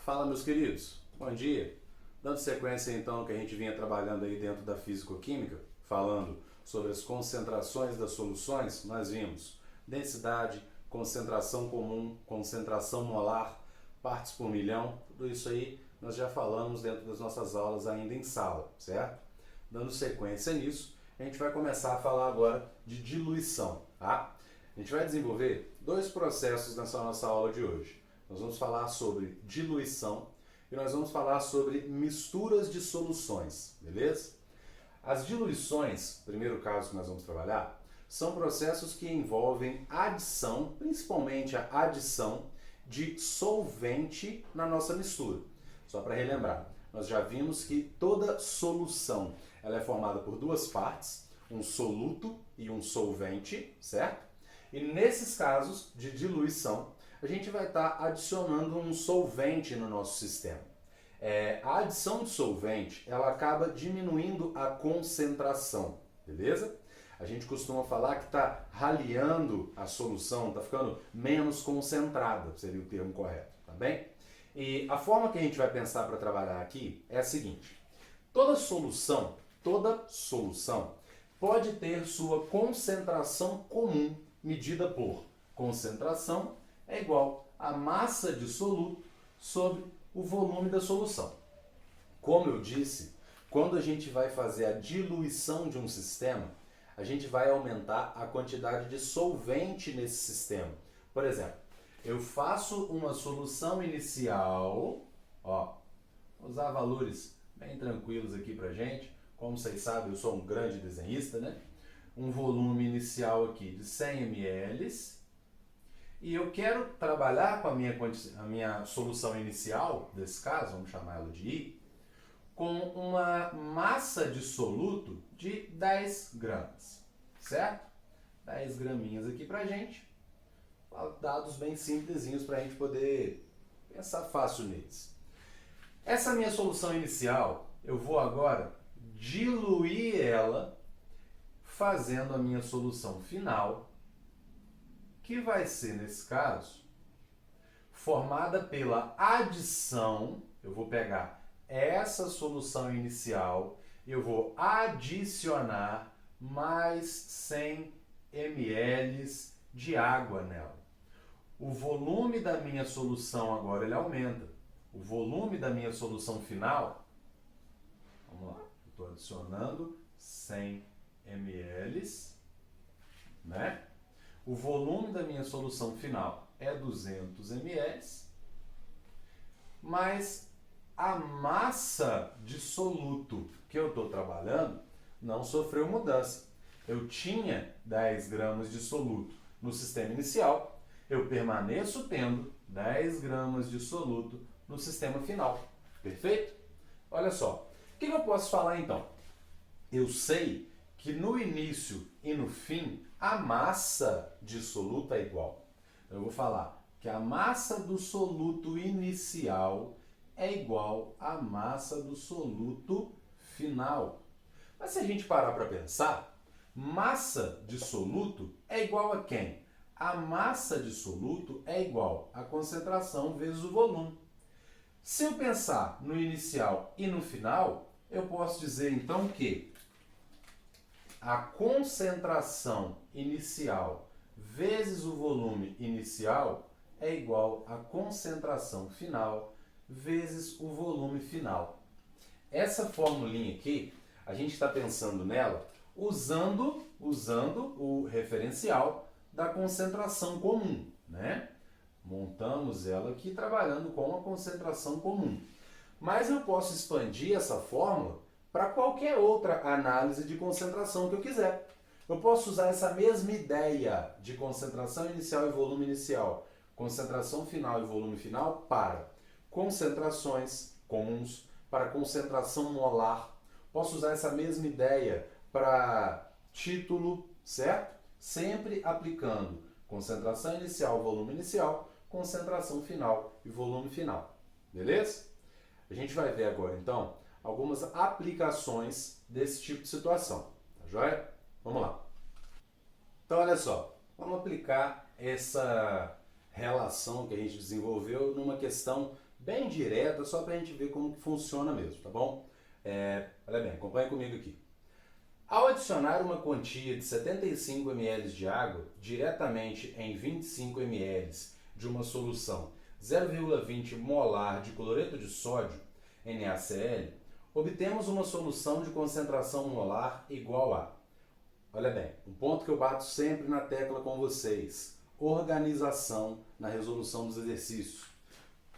Fala, meus queridos, bom dia. Dando sequência então que a gente vinha trabalhando aí dentro da físico-química, falando sobre as concentrações das soluções, nós vimos densidade, concentração comum, concentração molar, partes por milhão, tudo isso aí nós já falamos dentro das nossas aulas ainda em sala, certo? Dando sequência nisso, a gente vai começar a falar agora de diluição, tá? A gente vai desenvolver dois processos nessa nossa aula de hoje. Nós vamos falar sobre diluição e nós vamos falar sobre misturas de soluções, beleza? As diluições, primeiro caso que nós vamos trabalhar, são processos que envolvem adição, principalmente a adição de solvente na nossa mistura. Só para relembrar, nós já vimos que toda solução ela é formada por duas partes, um soluto e um solvente, certo? E nesses casos de diluição, a gente vai estar adicionando um solvente no nosso sistema. A adição de solvente, ela acaba diminuindo a concentração, beleza? A gente costuma falar que está raleando a solução, está ficando menos concentrada, seria o termo correto, tá bem? E a forma que a gente vai pensar para trabalhar aqui é a seguinte: toda solução pode ter sua concentração comum medida por concentração é igual a massa de soluto sobre o volume da solução. Como eu disse, quando a gente vai fazer a diluição de um sistema, a gente vai aumentar a quantidade de solvente nesse sistema. Por exemplo, eu faço uma solução inicial, vou usar valores bem tranquilos aqui pra gente. Como vocês sabem, eu sou um grande desenhista, né? Um volume inicial aqui de 100 ml. E eu quero trabalhar com a minha solução inicial, desse caso, vamos chamar ela de I, com uma massa de soluto de 10 gramas, certo? 10 graminhas aqui pra gente, dados bem simplesinhos pra gente poder pensar fácil neles. Essa minha solução inicial, eu vou agora diluir ela, fazendo a minha solução final, que vai ser, nesse caso, formada pela adição. Eu vou pegar essa solução inicial e eu vou adicionar mais 100 ml de água nela. O volume da minha solução agora ele aumenta. O volume da minha solução final, vamos lá, estou adicionando 100 ml, né? O volume da minha solução final é 200 ml, mas a massa de soluto que eu estou trabalhando não sofreu mudança. Eu tinha 10 gramas de soluto no sistema inicial, eu permaneço tendo 10 gramas de soluto no sistema final. Perfeito? Olha só, o que eu posso falar então? Eu sei que no início e no fim a massa de soluto é igual. Eu vou falar que a massa do soluto inicial é igual à massa do soluto final. Mas se a gente parar para pensar, massa de soluto é igual a quem? A massa de soluto é igual à concentração vezes o volume. Se eu pensar no inicial e no final, eu posso dizer então que a concentração inicial vezes o volume inicial é igual à concentração final vezes o volume final. Essa formulinha aqui, a gente está pensando nela usando o referencial da concentração comum, né? Montamos ela aqui trabalhando com a concentração comum. Mas eu posso expandir essa fórmula para qualquer outra análise de concentração que eu quiser. Eu posso usar essa mesma ideia de concentração inicial e volume inicial, concentração final e volume final para concentrações comuns, para concentração molar. Posso usar essa mesma ideia para título, certo? Sempre aplicando concentração inicial, volume inicial, concentração final e volume final. Beleza? A gente vai ver agora, então, algumas aplicações desse tipo de situação. Tá joia? Vamos lá. Então, olha só. Vamos aplicar essa relação que a gente desenvolveu numa questão bem direta, só para a gente ver como que funciona mesmo, tá bom? Olha bem, acompanha comigo aqui. Ao adicionar uma quantia de 75 ml de água diretamente em 25 ml de uma solução 0,20 molar de cloreto de sódio, NaCl, obtemos uma solução de concentração molar igual a... Olha bem, um ponto que eu bato sempre na tecla com vocês: organização na resolução dos exercícios.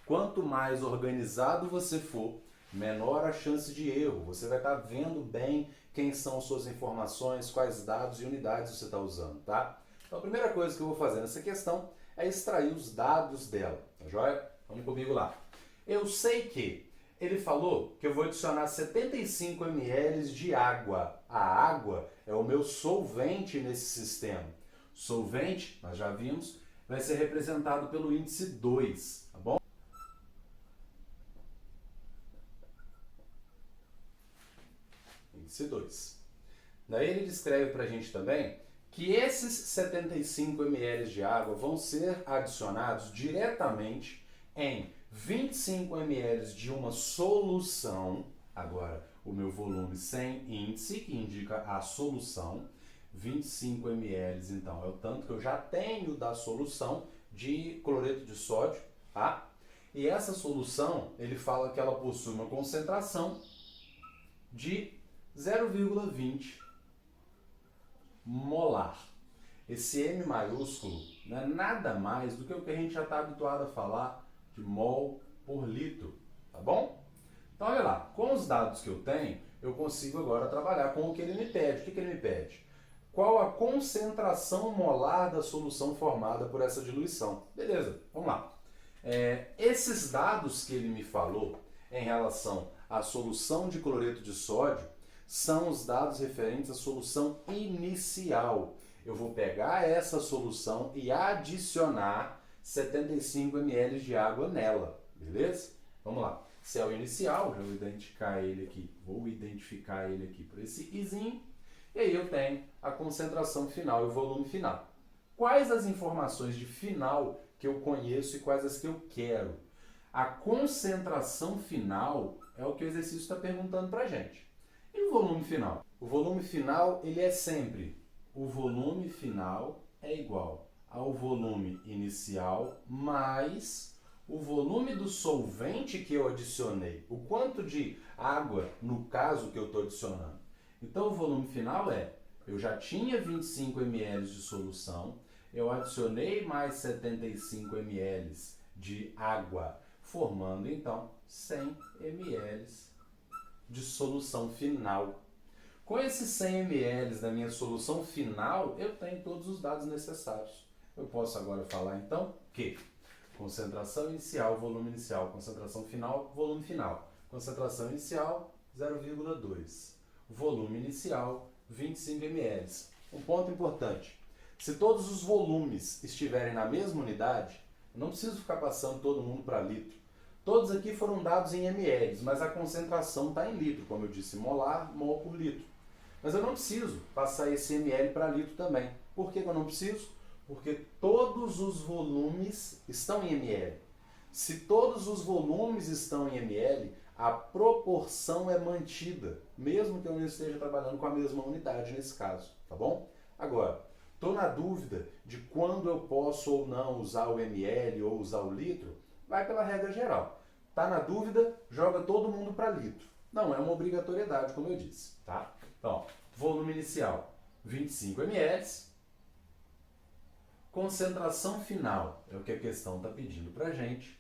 Quanto mais organizado você for, menor a chance de erro. Você vai estar vendo bem quem são suas informações, quais dados e unidades você está usando, tá? Então a primeira coisa que eu vou fazer nessa questão é extrair os dados dela, tá joia? Vamos comigo lá. Eu sei que ele falou que eu vou adicionar 75 ml de água. A água é o meu solvente nesse sistema. Solvente, nós já vimos, vai ser representado pelo índice 2, tá bom? Índice 2. Daí ele descreve para a gente também que esses 75 ml de água vão ser adicionados diretamente em 25 ml de uma solução. Agora, o meu volume sem índice, que indica a solução. 25 ml, então, é o tanto que eu já tenho da solução de cloreto de sódio, tá? E essa solução, ele fala que ela possui uma concentração de 0,20 molar. Esse M maiúsculo não é nada mais do que o que a gente já está habituado a falar de mol por litro, tá bom? Então olha lá, com os dados que eu tenho, eu consigo agora trabalhar com o que ele me pede. O que ele me pede? Qual a concentração molar da solução formada por essa diluição? Beleza, vamos lá. Esses dados que ele me falou em relação à solução de cloreto de sódio são os dados referentes à solução inicial. Eu vou pegar essa solução e adicionar 75 ml de água nela, beleza? Vamos lá. Se é o inicial, já vou identificar ele aqui por esse izinho, e aí eu tenho a concentração final e o volume final. Quais as informações de final que eu conheço e quais as que eu quero? A concentração final é o que o exercício está perguntando para a gente. E o volume final? O volume final, ele é sempre, o volume final é igual ao volume inicial mais o volume do solvente que eu adicionei. O quanto de água, no caso, que eu estou adicionando. Então o volume final eu já tinha 25 ml de solução, eu adicionei mais 75 ml de água, formando então 100 ml de solução final. Com esses 100 ml da minha solução final, eu tenho todos os dados necessários. Eu posso agora falar então que concentração inicial, volume inicial, concentração final, volume final. Concentração inicial, 0,2. Volume inicial, 25 ml. Um ponto importante: se todos os volumes estiverem na mesma unidade, eu não preciso ficar passando todo mundo para litro. Todos aqui foram dados em ml, mas a concentração está em litro, como eu disse, molar, mol por litro. Mas eu não preciso passar esse ml para litro também. Por que eu não preciso? Porque todos os volumes estão em ml. Se todos os volumes estão em ml, a proporção é mantida, mesmo que eu não esteja trabalhando com a mesma unidade nesse caso, tá bom? Agora, estou na dúvida de quando eu posso ou não usar o ml ou usar o litro, vai pela regra geral. Tá na dúvida, joga todo mundo para litro. Não é uma obrigatoriedade, como eu disse, tá? Então, volume inicial, 25 ml. Concentração final é o que a questão está pedindo para a gente.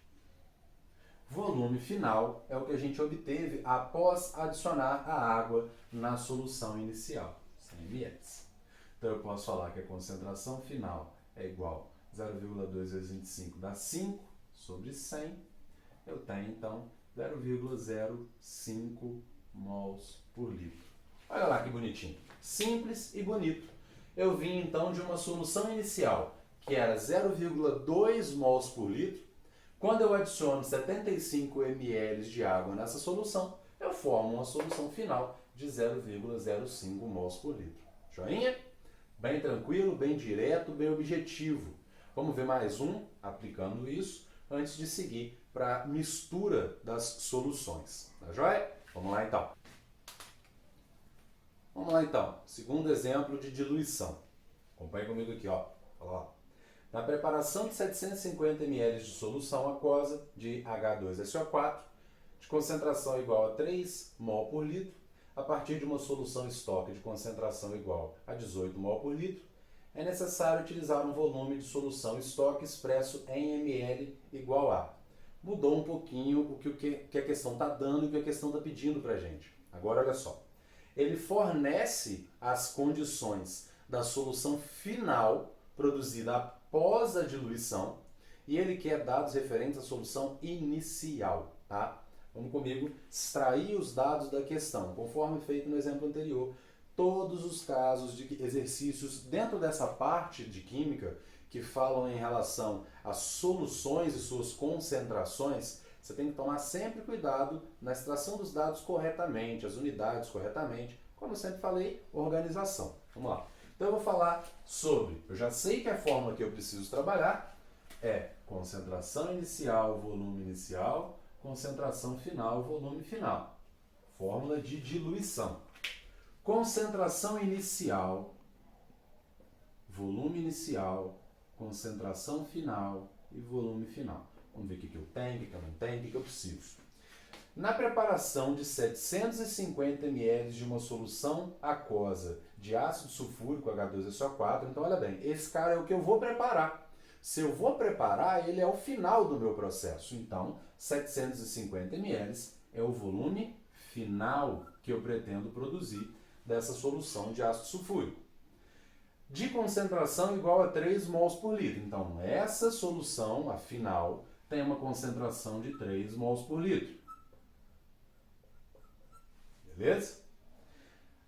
Volume final é o que a gente obteve após adicionar a água na solução inicial, 100 ml. Então eu posso falar que a concentração final é igual a 0,2 vezes 25 dá 5 sobre 100. Eu tenho então 0,05 mols por litro. Olha lá que bonitinho. Simples e bonito. Eu vim então de uma solução inicial que era 0,2 mols por litro. Quando eu adiciono 75 ml de água nessa solução, eu formo uma solução final de 0,05 mols por litro. Joinha? Bem tranquilo, bem direto, bem objetivo. Vamos ver mais um aplicando isso antes de seguir para mistura das soluções. Tá joia? Vamos lá então. Vamos lá então. Segundo exemplo de diluição. Acompanhe comigo aqui, ó. Olha lá. Na preparação de 750 ml de solução aquosa de H2SO4, de concentração igual a 3 mol por litro, a partir de uma solução estoque de concentração igual a 18 mol por litro, é necessário utilizar um volume de solução estoque expresso em ml igual a. Mudou um pouquinho o que a questão está dando e o que a questão está pedindo para a gente. Agora olha só. Ele fornece as condições da solução final produzida após a diluição e ele quer dados referentes à solução inicial, tá? Vamos comigo extrair os dados da questão, conforme feito no exemplo anterior. Todos os casos de exercícios dentro dessa parte de química que falam em relação às soluções e suas concentrações, você tem que tomar sempre cuidado na extração dos dados corretamente, as unidades corretamente, como eu sempre falei, organização. Vamos lá. Então eu vou falar sobre, eu já sei que a fórmula que eu preciso trabalhar é concentração inicial, volume inicial, concentração final, volume final. Fórmula de diluição. Concentração inicial, volume inicial, concentração final e volume final. Vamos ver o que eu tenho, o que eu não tenho, o que eu preciso. Na preparação de 750 ml de uma solução aquosa de ácido sulfúrico H2SO4, então olha bem, esse cara é o que eu vou preparar. Se eu vou preparar, ele é o final do meu processo. Então, 750 ml é o volume final que eu pretendo produzir dessa solução de ácido sulfúrico. De concentração igual a 3 mols por litro. Então, essa solução, a final, tem uma concentração de 3 mols por litro. Beleza?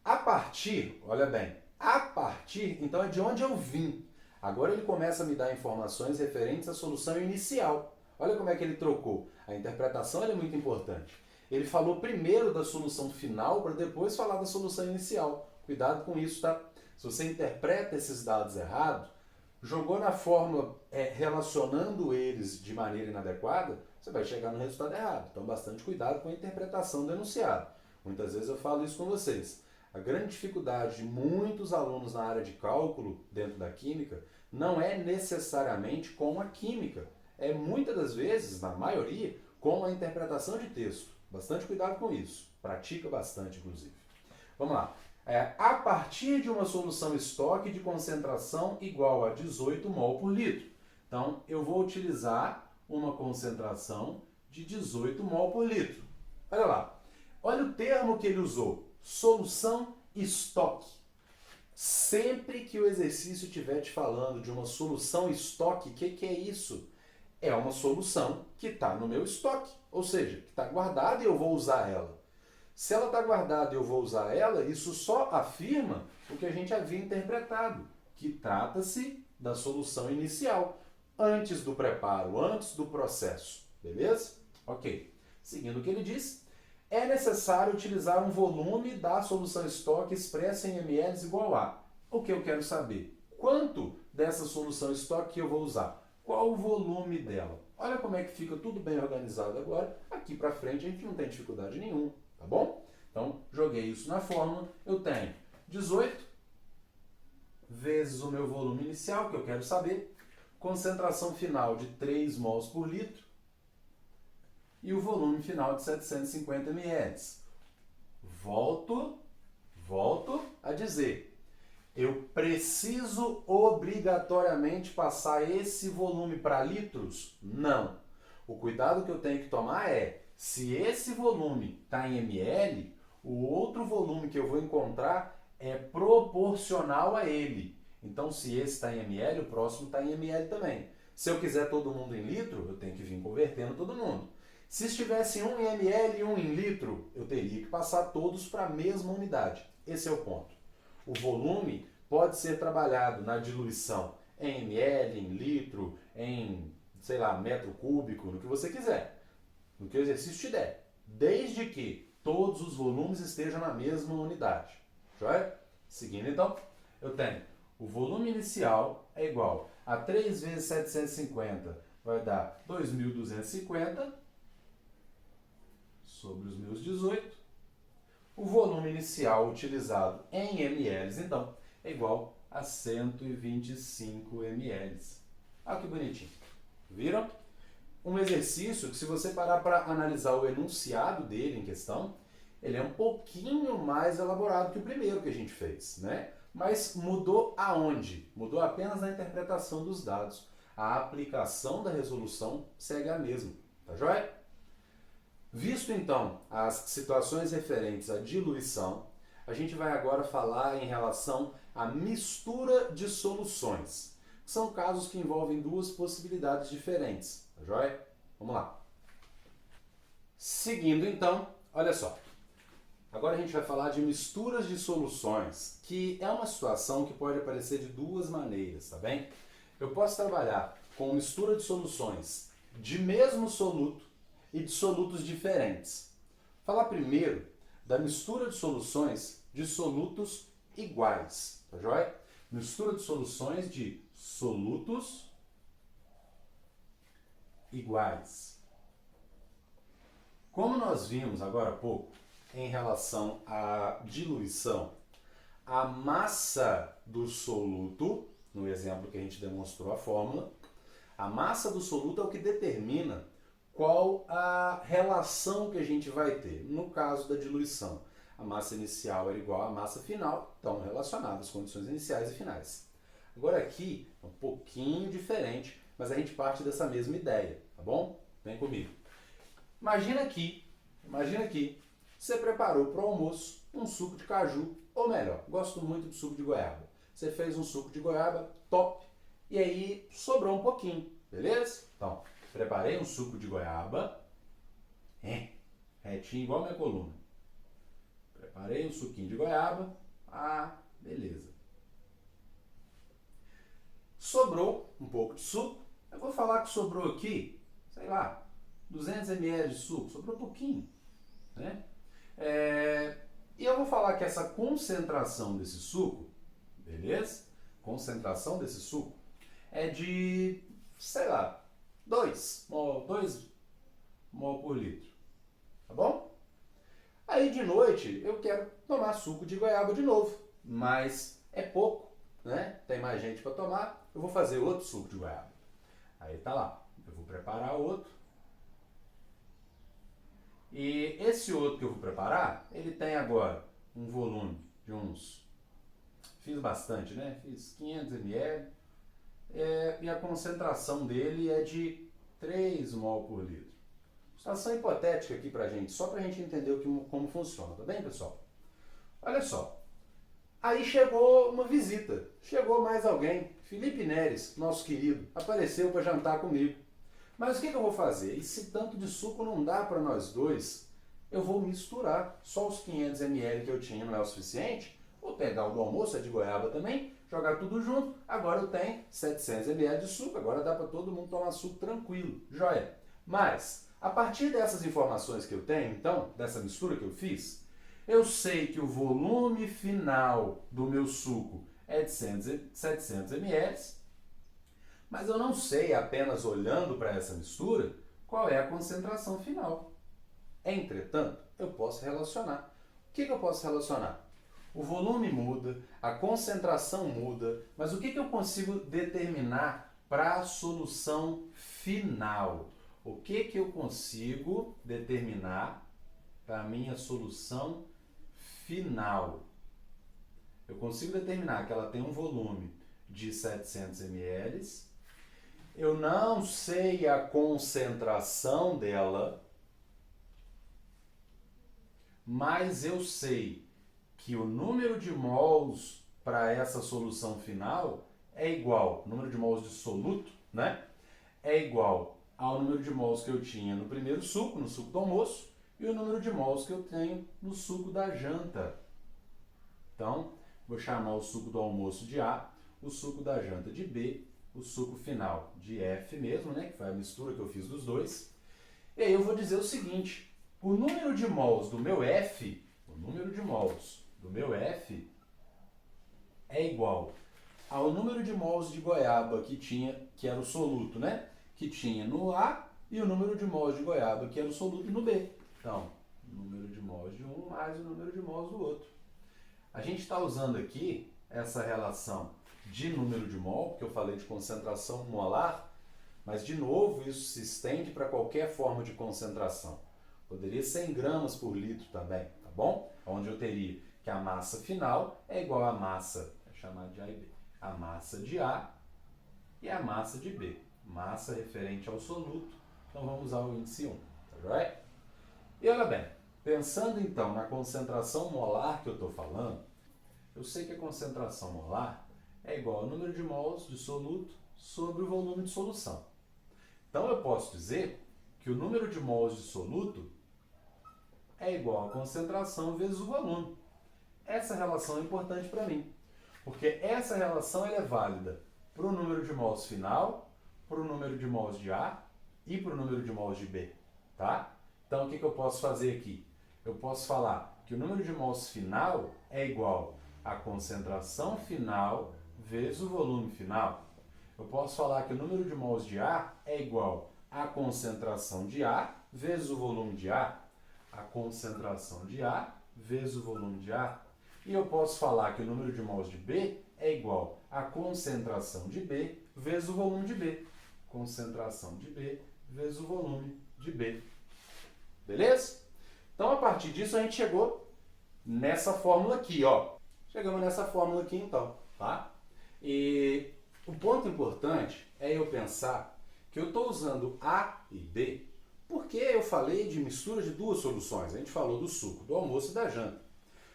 A partir, olha bem, a partir, então é de onde eu vim. Agora ele começa a me dar informações referentes à solução inicial. Olha como é que ele trocou. A interpretação é muito importante. Ele falou primeiro da solução final para depois falar da solução inicial. Cuidado com isso, tá? Se você interpreta esses dados errados, jogou na fórmula relacionando eles de maneira inadequada, você vai chegar no resultado errado. Então, bastante cuidado com a interpretação do enunciado. Muitas vezes eu falo isso com vocês. A grande dificuldade de muitos alunos na área de cálculo, dentro da química, não é necessariamente com a química. É muitas das vezes, na maioria, com a interpretação de texto. Bastante cuidado com isso. Pratica bastante, inclusive. Vamos lá. A partir de uma solução estoque de concentração igual a 18 mol por litro. Então, eu vou utilizar uma concentração de 18 mol por litro. Olha lá. Olha o termo que ele usou. Solução estoque. Sempre que o exercício estiver te falando de uma solução estoque, o que é isso? É uma solução que está no meu estoque. Ou seja, que está guardada e eu vou usar ela. Se ela está guardada e eu vou usar ela, isso só afirma o que a gente havia interpretado, que trata-se da solução inicial, antes do preparo, antes do processo. Beleza? Ok. Seguindo o que ele diz, é necessário utilizar um volume da solução estoque expressa em ml igual a. O que eu quero saber? Quanto dessa solução estoque eu vou usar? Qual o volume dela? Olha como é que fica tudo bem organizado agora. Aqui para frente a gente não tem dificuldade nenhuma. Tá bom? Então, joguei isso na fórmula. Eu tenho 18 vezes o meu volume inicial, que eu quero saber, concentração final de 3 mols por litro e o volume final de 750 ml. Volto a dizer, eu preciso obrigatoriamente passar esse volume para litros? Não. O cuidado que eu tenho que tomar é, se esse volume está em ml, o outro volume que eu vou encontrar é proporcional a ele. Então, se esse está em ml, o próximo está em ml também. Se eu quiser todo mundo em litro, eu tenho que vir convertendo todo mundo. Se estivesse um em ml e um em litro, eu teria que passar todos para a mesma unidade. Esse é o ponto. O volume pode ser trabalhado na diluição em ml, em litro, em, sei lá, metro cúbico, no que você quiser. No que o exercício te der, desde que todos os volumes estejam na mesma unidade. Joia? Seguindo então, eu tenho o volume inicial é igual a 3 vezes 750 vai dar 2.250 sobre os meus 18. O volume inicial utilizado em ml, então, é igual a 125 ml. Olha que bonitinho. Viram? Um exercício que, se você parar para analisar o enunciado dele em questão, ele é um pouquinho mais elaborado que o primeiro que a gente fez, né? Mas mudou aonde? Mudou apenas na interpretação dos dados. A aplicação da resolução segue a mesma, tá joia? Visto então as situações referentes à diluição, a gente vai agora falar em relação à mistura de soluções. São casos que envolvem duas possibilidades diferentes, tá joia? Vamos lá. Seguindo então, olha só. Agora a gente vai falar de misturas de soluções, que é uma situação que pode aparecer de duas maneiras, tá bem? Eu posso trabalhar com mistura de soluções de mesmo soluto e de solutos diferentes. Falar primeiro da mistura de soluções de solutos iguais, tá joia? Mistura de soluções de solutos iguais. Como nós vimos agora há pouco, em relação à diluição, a massa do soluto, no exemplo que a gente demonstrou a fórmula, a massa do soluto é o que determina qual a relação que a gente vai ter. No caso da diluição, a massa inicial era igual à massa final, estão relacionadas as condições iniciais e finais. Agora aqui é um pouquinho diferente, mas a gente parte dessa mesma ideia, tá bom? Vem comigo. Imagina aqui, você preparou para o almoço um suco de caju, ou melhor, gosto muito de suco de goiaba. Você fez um suco de goiaba, top, e aí sobrou um pouquinho, beleza? Então, preparei um suco de goiaba, retinho igual a minha coluna. Preparei um suquinho de goiaba, beleza. Sobrou um pouco de suco, eu vou falar que sobrou aqui, sei lá, 200 ml de suco, sobrou pouquinho, né? E eu vou falar que essa concentração desse suco, beleza? Concentração desse suco é de, sei lá, 2 mol por litro, tá bom? Aí de noite eu quero tomar suco de goiaba de novo, mas é pouco, né? Tem mais gente para tomar, eu vou fazer outro suco de goiaba. Aí tá lá, eu vou preparar outro. E esse outro que eu vou preparar, ele tem agora um volume de uns... Fiz bastante, né? Fiz 500 ml. E a concentração dele é de 3 mol por litro. Situação hipotética aqui pra gente, só pra gente entender como funciona, tá bem, pessoal? Olha só. Aí chegou uma visita. Chegou mais alguém. Felipe Neres, nosso querido, apareceu para jantar comigo. Mas o que eu vou fazer? Esse tanto de suco não dá para nós dois. Eu vou misturar. Só os 500 ml que eu tinha não é o suficiente. Vou pegar o do almoço, é de goiaba também, jogar tudo junto. Agora eu tenho 700 ml de suco. Agora dá para todo mundo tomar suco tranquilo. Joia? Mas, a partir dessas informações que eu tenho, então, dessa mistura que eu fiz, eu sei que o volume final do meu suco é de 700 ml. Mas eu não sei, apenas olhando para essa mistura, qual é a concentração final. Entretanto, eu posso relacionar. O que eu posso relacionar? O volume muda, a concentração muda, mas o que eu consigo determinar para a solução final? O que eu consigo determinar para a minha solução final? Eu consigo determinar que ela tem um volume de 700 ml. Eu não sei a concentração dela, mas eu sei que o número de mols para essa solução final é igual, o número de mols de soluto, né? É igual ao número de mols que eu tinha no primeiro suco, no suco do almoço, e o número de mols que eu tenho no suco da janta. Então, vou chamar o suco do almoço de A, o suco da janta de B, o suco final de F mesmo, né, que foi a mistura que eu fiz dos dois. E aí eu vou dizer o seguinte, o número de mols do meu F, é igual ao número de mols de goiaba que era o soluto, né? que tinha no A e o número de mols de goiaba, que era o soluto, no B. Então, o número de mols de um mais o número de mols do outro. A gente está usando aqui essa relação de número de mol, porque eu falei de concentração molar, mas, de novo, isso se estende para qualquer forma de concentração. Poderia ser em gramas por litro também, tá bom? Onde eu teria que a massa final é igual à massa, vou chamar de A e B, a massa de A e a massa de B. Massa referente ao soluto, então vamos usar o índice 1, tá joia? E olha bem, pensando então na concentração molar que eu estou falando, eu sei que a concentração molar é igual ao número de mols de soluto sobre o volume de solução. Então eu posso dizer que o número de mols de soluto é igual à concentração vezes o volume. Essa relação é importante para mim, porque essa relação ela é válida para o número de mols final, para o número de mols de A e para o número de mols de B. Tá? Então o que eu posso fazer aqui? Eu posso falar que o número de mols final é igual à concentração final vezes o volume final. Eu posso falar que o número de mols de A é igual à concentração de A vezes o volume de A. A concentração de A vezes o volume de A. E eu posso falar que o número de mols de B é igual à concentração de B vezes o volume de B. Concentração de B vezes o volume de B. Beleza? Então, a partir disso, a gente chegou nessa fórmula aqui, ó. Chegamos nessa fórmula aqui, então, tá? E o ponto importante é eu pensar que eu estou usando A e B porque eu falei de mistura de duas soluções. A gente falou do suco, do almoço e da janta.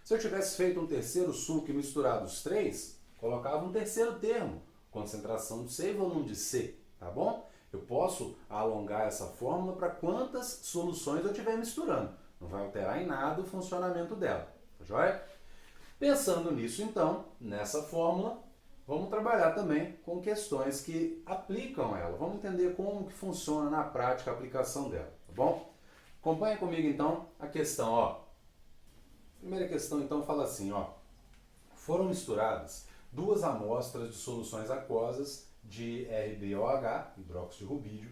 Se eu tivesse feito um terceiro suco e misturado os três, colocava um terceiro termo, concentração de C e volume de C, tá bom? Eu posso alongar essa fórmula para quantas soluções eu estiver misturando. Não vai alterar em nada o funcionamento dela, tá joia? Pensando nisso, então, nessa fórmula, vamos trabalhar também com questões que aplicam ela. Vamos entender como que funciona na prática a aplicação dela, tá bom? Acompanha comigo, então, a questão, ó. Primeira questão, então, fala assim, ó. Foram misturadas duas amostras de soluções aquosas de RbOH, hidróxido de rubídio,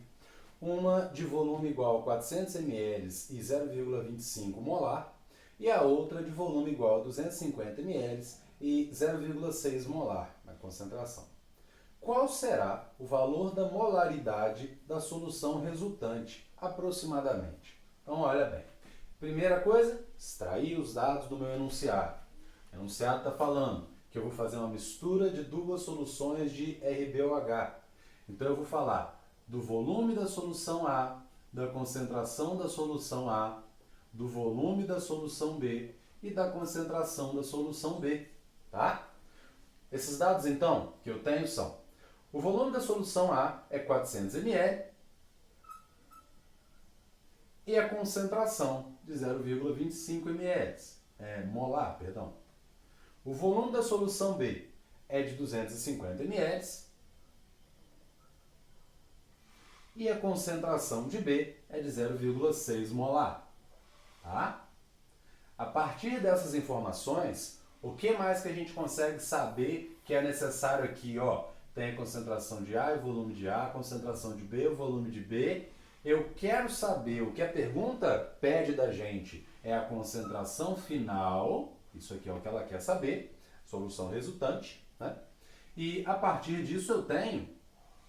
uma de volume igual a 400 ml e 0,25 molar, e a outra de volume igual a 250 ml e 0,6 molar na concentração. Qual será o valor da molaridade da solução resultante, aproximadamente? Então, olha bem. Primeira coisa, extrair os dados do meu enunciado. O enunciado está falando que eu vou fazer uma mistura de duas soluções de RbOH. Então, eu vou falar do volume da solução A, da concentração da solução A, do volume da solução B e da concentração da solução B. Tá? Esses dados, então, que eu tenho são: o volume da solução A é 400 ml e a concentração de 0,25 ml, molar, perdão. O volume da solução B é de 250 ml e a concentração de B é de 0,6 molar. Tá? A partir dessas informações, o que mais que a gente consegue saber que é necessário aqui? Ó, tem a concentração de A e o volume de A, a concentração de B e o volume de B. Eu quero saber, o que a pergunta pede da gente é a concentração final, isso aqui é o que ela quer saber, solução resultante, né? E a partir disso eu tenho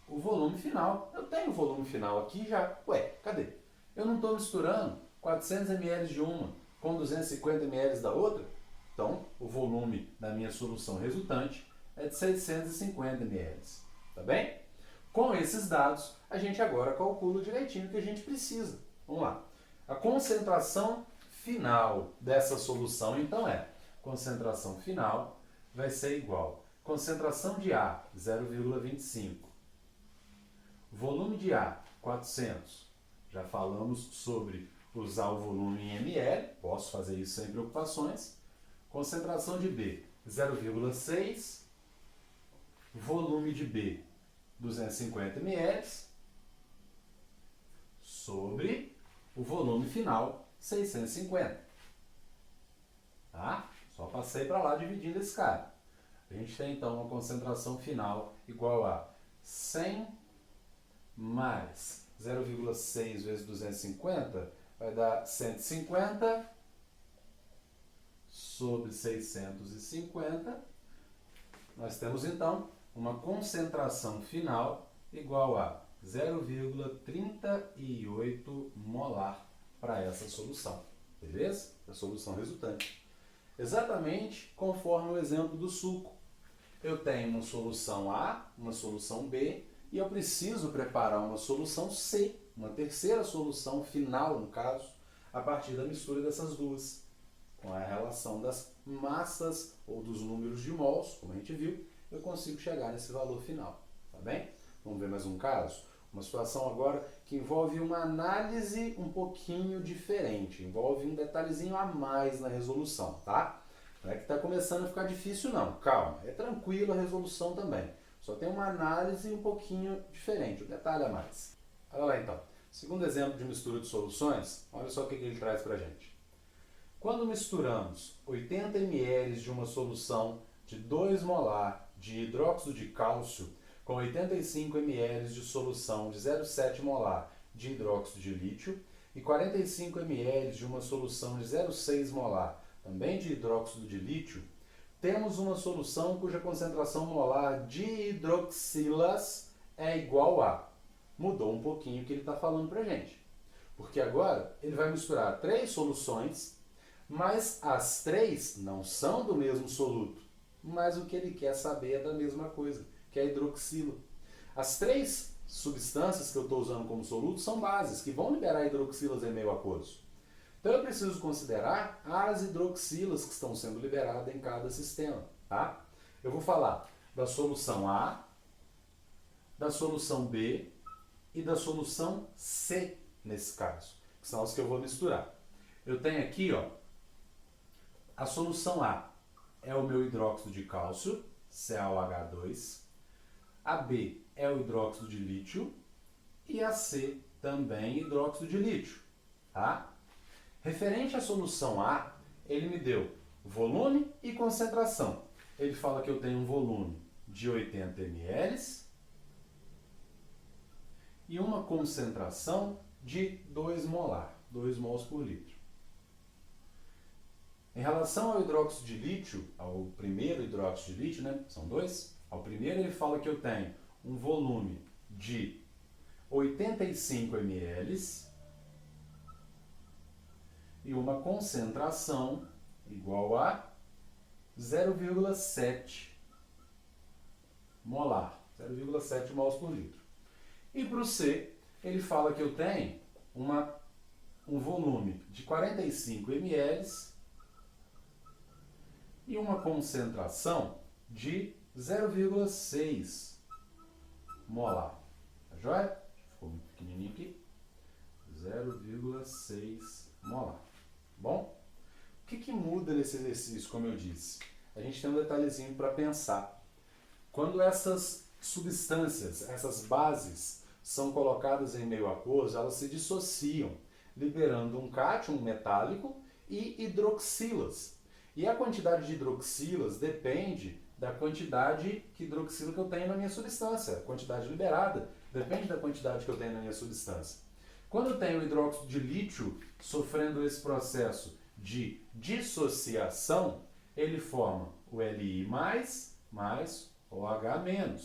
o volume final. Eu tenho o volume final aqui já. Ué, cadê? Eu não estou misturando 400 ml de uma com 250 ml da outra. Então, o volume da minha solução resultante é de 650 ml. Tá bem? Com esses dados, a gente agora calcula direitinho o que a gente precisa. Vamos lá. A concentração final dessa solução, então, concentração final vai ser igual a concentração de A, 0,25. Volume de A, 400. Já falamos sobre usar o volume em ml, posso fazer isso sem preocupações. Concentração de B, 0,6. Volume de B, 250 ml, sobre o volume final, 650. Tá? Só passei para lá dividindo esse cara. A gente tem então uma concentração final igual a 100 mais 0,6 vezes 250 vai dar 150 sobre 650. Nós temos então uma concentração final igual a 0,38 molar para essa solução. Beleza? A solução resultante. Exatamente conforme o exemplo do suco. Eu tenho uma solução A, uma solução B, e eu preciso preparar uma solução C, uma terceira solução final, no caso, a partir da mistura dessas duas, com a relação das massas ou dos números de mols, como a gente viu, eu consigo chegar nesse valor final, tá bem? Vamos ver mais um caso? Uma situação agora que envolve uma análise um pouquinho diferente, envolve um detalhezinho a mais na resolução, tá? Não é que está começando a ficar difícil não, calma, é tranquilo a resolução também. Só tem uma análise um pouquinho diferente, um detalhe a mais. Olha lá então, segundo exemplo de mistura de soluções, olha só o que ele traz para a gente. Quando misturamos 80 ml de uma solução de 2 molar de hidróxido de cálcio com 85 ml de solução de 0,7 molar de hidróxido de lítio e 45 ml de uma solução de 0,6 molar também de hidróxido de lítio, temos uma solução cuja concentração molar de hidroxilas é igual a... Mudou um pouquinho o que ele está falando para a gente. Porque agora ele vai misturar 3 soluções, mas as 3 não são do mesmo soluto. Mas o que ele quer saber é da mesma coisa, que é a hidroxila. As 3 substâncias que eu estou usando como soluto são bases, que vão liberar hidroxilas em meio aquoso. Então eu preciso considerar as hidroxilas que estão sendo liberadas em cada sistema, tá? Eu vou falar da solução A, da solução B e da solução C, nesse caso, que são as que eu vou misturar. Eu tenho aqui, ó, a solução A é o meu hidróxido de cálcio, CaOH2, a B é o hidróxido de lítio e a C também hidróxido de lítio, tá? Referente à solução A, ele me deu volume e concentração. Ele fala que eu tenho um volume de 80 ml e uma concentração de 2 molar, 2 mols por litro. Em relação ao hidróxido de lítio, ao primeiro hidróxido de lítio, né, são 2, ao primeiro ele fala que eu tenho um volume de 85 ml e uma concentração igual a 0,7 molar, 0,7 mols por litro. E para o C, ele fala que eu tenho um volume de 45 ml e uma concentração de 0,6 molar. Tá joia? Ficou muito pequenininho aqui. 0,6 molar. Bom? O que muda nesse exercício, como eu disse? A gente tem um detalhezinho para pensar. Quando essas substâncias, essas bases, são colocadas em meio aquoso, elas se dissociam, liberando um cátion metálico e hidroxilas. E a quantidade de hidroxilas depende da quantidade de hidroxila que eu tenho na minha substância. A quantidade liberada depende da quantidade que eu tenho na minha substância. Quando eu tenho o hidróxido de lítio sofrendo esse processo de dissociação, ele forma o Li+, mais OH-.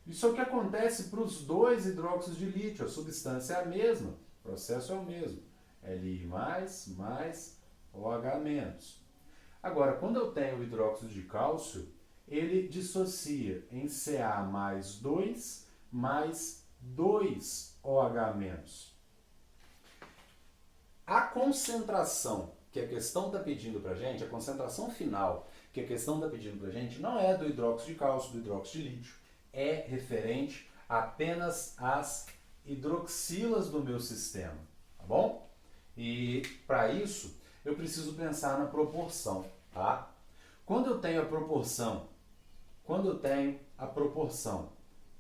Isso é o que acontece para os 2 hidróxidos de lítio. A substância é a mesma, o processo é o mesmo. Li+, mais OH-. Agora, quando eu tenho o hidróxido de cálcio, ele dissocia em Ca mais 2 mais 2OH-. A concentração que a questão está pedindo para a gente, a concentração final que a questão está pedindo para a gente, não é do hidróxido de cálcio, do hidróxido de lítio, é referente apenas às hidroxilas do meu sistema, tá bom? E para isso, eu preciso pensar na proporção, tá? Quando eu tenho a proporção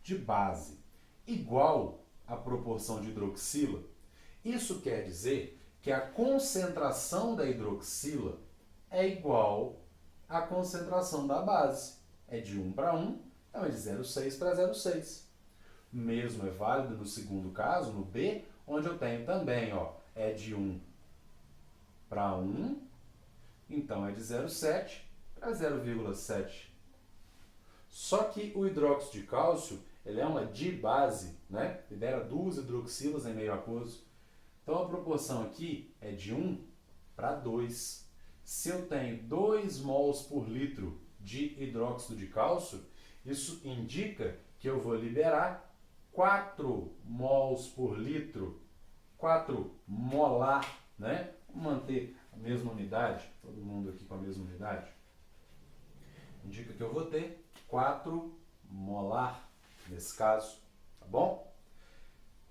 de base igual à proporção de hidroxila, isso quer dizer que a concentração da hidroxila é igual à concentração da base. É de 1 para 1, então é de 0,6 para 0,6. mesmo é válido no segundo caso, no B, onde eu tenho também, ó, é de 1 para 1, então é de 0,7 para 0,7. Só que o hidróxido de cálcio, ele é uma dibase, né? Libera 2 hidroxilas em meio aquoso. Então a proporção aqui é de 1 para 2. Se eu tenho 2 mols por litro de hidróxido de cálcio, isso indica que eu vou liberar 4 mols por litro, 4 molar, né? Vamos manter a mesma unidade, todo mundo aqui com a mesma unidade. Indica que eu vou ter 4 molar nesse caso, tá bom?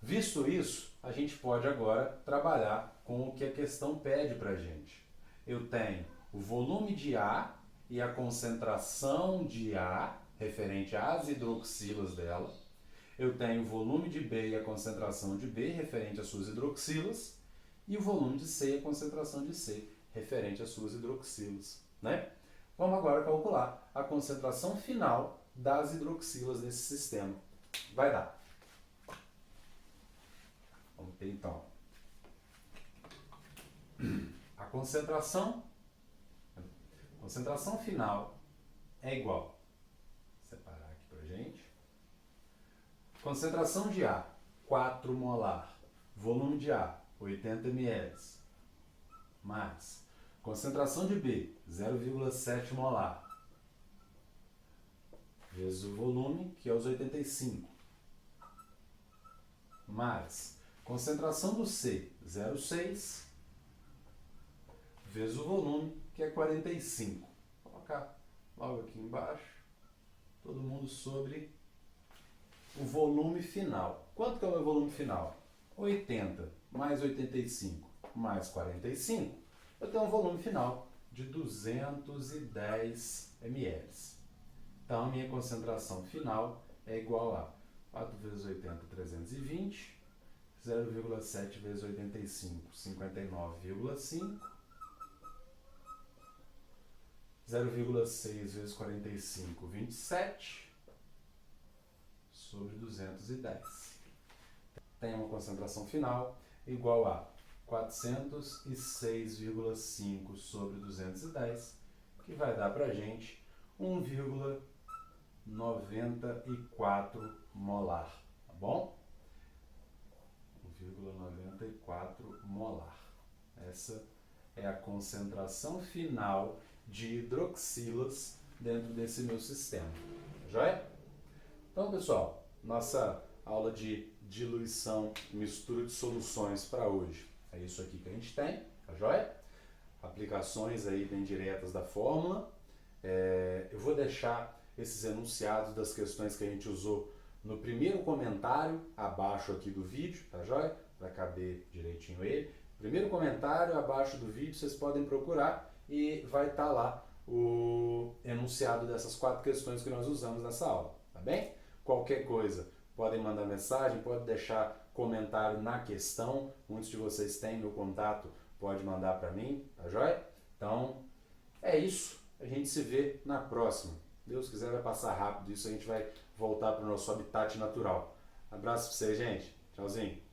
Visto isso, a gente pode agora trabalhar com o que a questão pede para a gente. Eu tenho o volume de A e a concentração de A, referente às hidroxilas dela. Eu tenho o volume de B e a concentração de B, referente às suas hidroxilas. E o volume de C e a concentração de C, referente às suas hidroxilas, né? Vamos agora calcular a concentração final das hidroxilas nesse sistema. Vai dar. Vamos ter então a concentração final é igual. Vou separar aqui pra gente. Concentração de A, 4 molar. Volume de A, 80 ml. Mais concentração de B, 0,7 molar. Vezes o volume, que é os 85. Mais concentração do C, 0,6. Vezes o volume, que é 45. Vou colocar logo aqui embaixo. Todo mundo sobre o volume final. Quanto que é o meu volume final? 80 mais 85 mais 45. Eu tenho um volume final de 210 ml. Então, a minha concentração final é igual a 4 vezes 80, 320. 0,7 vezes 85, 59,5. 0,6 vezes 45, 27. Sobre 210. Tem uma concentração final igual a 406,5 sobre 210, que vai dar para a gente 1,94 molar, tá bom? 1,94 molar. Essa é a concentração final de hidroxilas dentro desse meu sistema, tá joia? Então, pessoal, nossa aula de diluição e mistura de soluções para hoje é isso aqui que a gente tem, tá joia? Aplicações aí bem diretas da fórmula. Eu vou deixar esses enunciados das questões que a gente usou no primeiro comentário abaixo aqui do vídeo, tá joia? Para caber direitinho ele. Primeiro comentário abaixo do vídeo, vocês podem procurar e vai estar lá o enunciado dessas 4 questões que nós usamos nessa aula, tá bem? Qualquer coisa, podem mandar mensagem, pode deixar comentário na questão. Muitos de vocês têm meu contato, pode mandar para mim, tá joia? Então, é isso. A gente se vê na próxima. Deus quiser, vai passar rápido isso, a gente vai voltar para o nosso habitat natural. Abraço para vocês, gente. Tchauzinho.